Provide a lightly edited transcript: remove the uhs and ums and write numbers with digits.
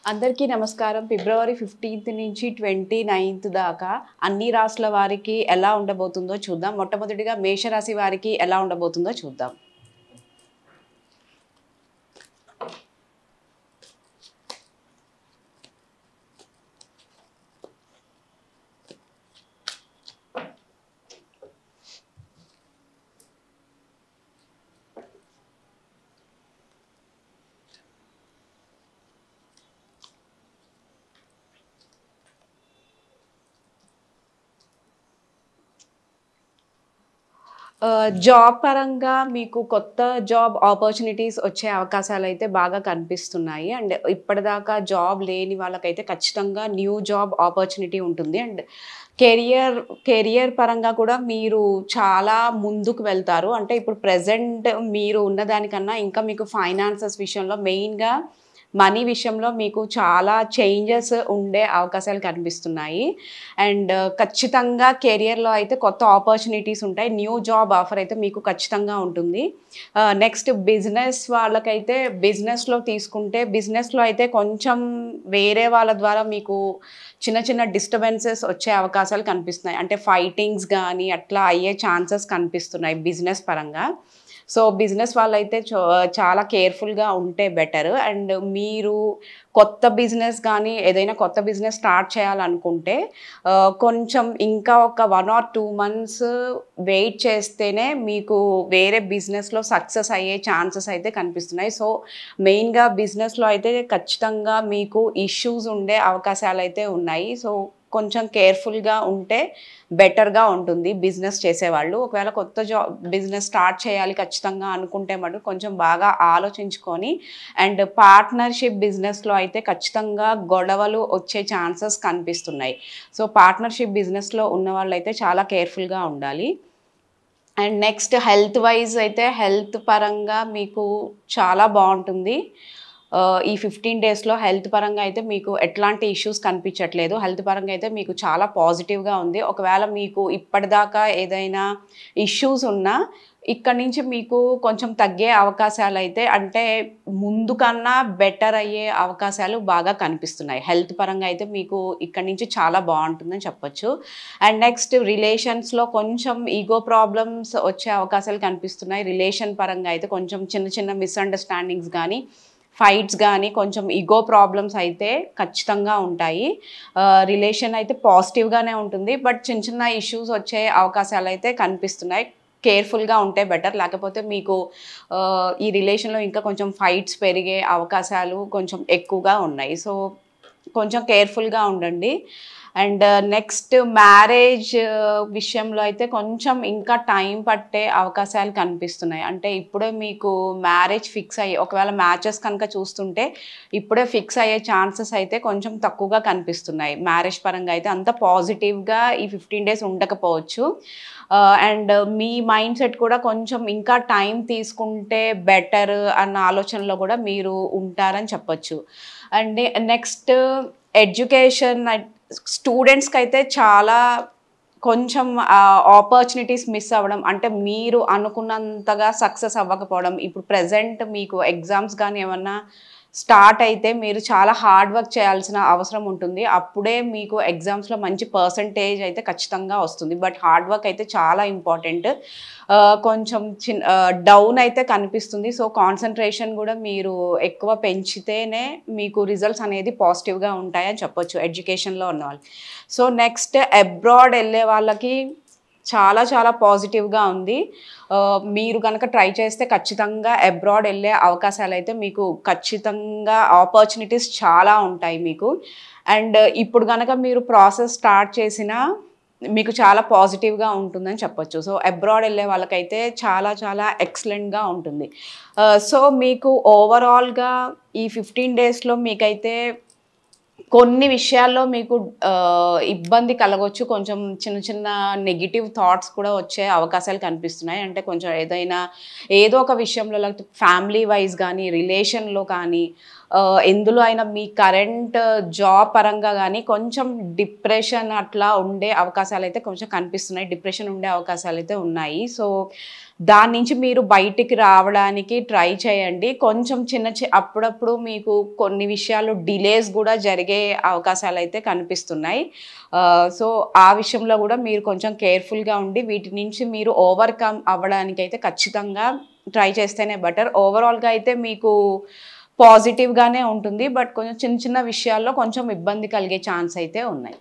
అందరికీ నమస్కారం. ఫిబ్రవరి 15 నుంచి 29 దాకా అన్ని రాశుల వారికి ఎలా ఉండబోతుందో చూద్దాం. మొట్టమొదటిగా మేషరాశి వారికి ఎలా ఉండబోతుందో చూద్దాం. జాబ్ పరంగా మీకు కొత్త జాబ్ ఆపర్చునిటీస్ వచ్చే అవకాశాలైతే బాగా కనిపిస్తున్నాయి. అండ్ ఇప్పటిదాకా జాబ్ లేని వాళ్ళకైతే ఖచ్చితంగా న్యూ జాబ్ ఆపర్చునిటీ ఉంటుంది. అండ్ కెరియర్ పరంగా కూడా మీరు చాలా ముందుకు వెళ్తారు. అంటే ఇప్పుడు ప్రెజెంట్ మీరు ఉన్నదానికన్నా ఇంకా మీకు ఫైనాన్సెస్ విషయంలో మెయిన్‌గా మనీ విషయంలో మీకు చాలా చేంజెస్ ఉండే అవకాశాలు కనిపిస్తున్నాయి. అండ్ ఖచ్చితంగా కెరియర్‌లో అయితే కొత్త ఆపర్చునిటీస్ ఉంటాయి. న్యూ జాబ్ ఆఫర్ అయితే మీకు ఖచ్చితంగా ఉంటుంది. నెక్స్ట్ బిజినెస్ వాళ్ళకైతే బిజినెస్‌లో తీసుకుంటే బిజినెస్‌లో అయితే కొంచెం వేరే వాళ్ళ ద్వారా మీకు చిన్న చిన్న డిస్టర్బెన్సెస్ వచ్చే అవకాశాలు కనిపిస్తున్నాయి. అంటే ఫైటింగ్స్ గానీ అట్లా అయ్యే ఛాన్సెస్ కనిపిస్తున్నాయి బిజినెస్ పరంగా. సో, బిజినెస్ వాళ్ళైతే చాలా కేర్‌ఫుల్‌గా ఉంటే బెటర్. అండ్ మీరు కొత్త బిజినెస్ గానీ, ఏదైనా కొత్త బిజినెస్ స్టార్ట్ చేయాలనుకుంటే కొంచెం ఇంకా ఒక 1 ఆర్ 2 మంత్స్ వెయిట్ చేస్తేనే మీకు వేరే బిజినెస్‌లో సక్సెస్ అయ్యే ఛాన్సెస్ అయితే కనిపిస్తున్నాయి. సో, మెయిన్‌గా బిజినెస్‌లో అయితే ఖచ్చితంగా మీకు ఇష్యూస్ ఉండే అవకాశాలైతే ఉన్నాయి. సో, కొంచెం కేర్‌ఫుల్‌గా ఉంటే బెటర్‌గా ఉంటుంది బిజినెస్ చేసేవాళ్ళు. ఒకవేళ కొత్త బిజినెస్ స్టార్ట్ చేయాలి ఖచ్చితంగా అనుకుంటే మటుకు కొంచెం బాగా ఆలోచించుకొని అండ్ పార్ట్నర్‌షిప్ బిజినెస్‌లో అయితే ఖచ్చితంగా గొడవలు వచ్చే ఛాన్సెస్ కనిపిస్తున్నాయి. సో, పార్ట్నర్‌షిప్ బిజినెస్‌లో ఉన్నవాళ్ళైతే చాలా కేర్‌ఫుల్‌గా ఉండాలి. అండ్ నెక్స్ట్ హెల్త్ వైజ్ అయితే హెల్త్ పరంగా మీకు చాలా బావుంటుంది. ఈ 15 డేస్‌లో హెల్త్ పరంగా అయితే మీకు ఎట్లాంటి ఇష్యూస్ కనిపించట్లేదు. హెల్త్ పరంగా అయితే మీకు చాలా పాజిటివ్‌గా ఉంది. ఒకవేళ మీకు ఇప్పటిదాకా ఏదైనా ఇష్యూస్ ఉన్నా ఇక్కడి నుంచి మీకు కొంచెం తగ్గే అవకాశాలైతే అంటే ముందు కన్నా బెటర్ అయ్యే అవకాశాలు బాగా కనిపిస్తున్నాయి. హెల్త్ పరంగా అయితే మీకు ఇక్కడి నుంచి చాలా బావుంటుందని చెప్పొచ్చు. అండ్ నెక్స్ట్ రిలేషన్స్‌లో కొంచెం ఈగో ప్రాబ్లమ్స్ వచ్చే అవకాశాలు కనిపిస్తున్నాయి. రిలేషన్ పరంగా అయితే కొంచెం చిన్న చిన్న మిస్‌అండర్‌స్టాండింగ్స్ గానీ, ఫైట్స్ గానీ, కొంచెం ఈగో ప్రాబ్లమ్స్ అయితే ఖచ్చితంగా ఉంటాయి. రిలేషన్ అయితే పాజిటివ్‌గానే ఉంటుంది. బట్ చిన్న చిన్న ఇష్యూస్ వచ్చే అవకాశాలైతే కనిపిస్తున్నాయి. కేర్‌ఫుల్‌గా ఉంటే బెటర్. లేకపోతే మీకు ఈ రిలేషన్‌లో ఇంకా కొంచెం ఫైట్స్ పెరిగే అవకాశాలు కొంచెం ఎక్కువగా ఉన్నాయి. సో, కొంచెం కేర్‌ఫుల్‌గా ఉండండి. అండ్ నెక్స్ట్ మ్యారేజ్ విషయంలో అయితే కొంచెం ఇంకా టైం పట్టే అవకాశాలు కనిపిస్తున్నాయి. అంటే ఇప్పుడే మీకు మ్యారేజ్ ఫిక్స్ అయ్యి ఒకవేళ మ్యాచెస్ కనుక చూస్తుంటే ఇప్పుడే ఫిక్స్ అయ్యే ఛాన్సెస్ అయితే కొంచెం తక్కువగా కనిపిస్తున్నాయి. మ్యారేజ్ పరంగా అయితే అంత పాజిటివ్‌గా ఈ 15 డేస్ ఉండకపోవచ్చు. అండ్ మీ మైండ్ సెట్ కూడా కొంచెం ఇంకా టైం తీసుకుంటే బెటర్ అన్న ఆలోచనలో కూడా మీరు ఉంటారని చెప్పొచ్చు. అండ్ నెక్స్ట్ ఎడ్యుకేషన్ స్టూడెంట్స్‌కైతే చాలా కొంచెం ఆపర్చునిటీస్ మిస్ అవ్వడం. అంటే మీరు అనుకున్నంతగా సక్సెస్ అవ్వకపోవడం. ఇప్పుడు ప్రెజెంట్ మీకు ఎగ్జామ్స్ గానీ ఏమన్నా స్టార్ట్ అయితే మీరు చాలా హార్డ్ వర్క్ చేయాల్సిన అవసరం ఉంటుంది. అప్పుడే మీకు ఎగ్జామ్స్‌లో మంచి పర్సెంటేజ్ అయితే ఖచ్చితంగా వస్తుంది. బట్ హార్డ్ వర్క్ అయితే చాలా ఇంపార్టెంట్. కొంచెం డౌన్ అయితే కనిపిస్తుంది. సో, కాన్సంట్రేషన్ గూడా మీరు ఎక్కువ పెంచితేనే మీకు రిజల్ట్స్ అనేది పాజిటివ్‌గా ఉంటాయని చెప్పొచ్చు ఎడ్యుకేషన్‌లో ఉన్నవాళ్ళు. సో, నెక్స్ట్ అబ్రాడ్ ఎళ్ళే వాళ్ళకి చాలా చాలా పాజిటివ్‌గా ఉంది. మీరు గనక ట్రై చేస్తే ఖచ్చితంగా అబ్రాడ్ ఎళ్ళే అవకాశాలైతే మీకు ఖచ్చితంగా ఆపర్చునిటీస్ చాలా ఉంటాయి మీకు. అండ్ ఇప్పుడు గనక మీరు ప్రాసెస్ స్టార్ట్ చేసినా మీకు చాలా పాజిటివ్‌గా ఉంటుందని చెప్పొచ్చు. సో, అబ్రాడ్ ఎళ్ళే వాళ్ళకైతే చాలా చాలా ఎక్సలెంట్‌గా ఉంటుంది. సో, మీకు ఓవరాల్‌గా ఈ 15 డేస్‌లో మీకైతే కొన్ని విషయాల్లో మీకు ఇబ్బంది కలగొచ్చు. కొంచెం చిన్న చిన్న నెగెటివ్ థాట్స్ కూడా వచ్చే అవకాశాలు కనిపిస్తున్నాయి. అంటే కొంచెం ఏదో ఒక విషయంలో లేకపోతే ఫ్యామిలీ వైస్ గానీ, రిలేషన్‌లో కానీ ఎందులో అయినా మీ కరెంట్ జాబ్ పరంగా గానీ కొంచెం డిప్రెషన్ అట్లా ఉండే అవకాశాలైతే కొంచెం కనిపిస్తున్నాయి. డిప్రెషన్ ఉండే అవకాశాలైతే ఉన్నాయి. సో, దాని నుంచి మీరు బయటికి రావడానికి ట్రై చేయండి. కొంచెం అప్పుడప్పుడు మీకు కొన్ని విషయాలు డిలేస్ గూడా జరిగే అవకాశాలైతే కనిపిస్తున్నాయి. సో, ఆ విషయంలో గూడా మీరు కొంచెం కేర్‌ఫుల్‌గా ఉండి వీటి నుంచి మీరు ఓవర్‌కమ్ అవ్వడానికైతే ఖచ్చితంగా ట్రై చేస్తేనే బెటర్. ఓవరాల్‌గా అయితే మీకు పాజిటివ్‌గానే ఉంటుంది. బట్ కొంచెం చిన్న చిన్న విషయాల్లో కొంచెం ఇబ్బంది కలిగే ఛాన్స్ అయితే ఉన్నాయి.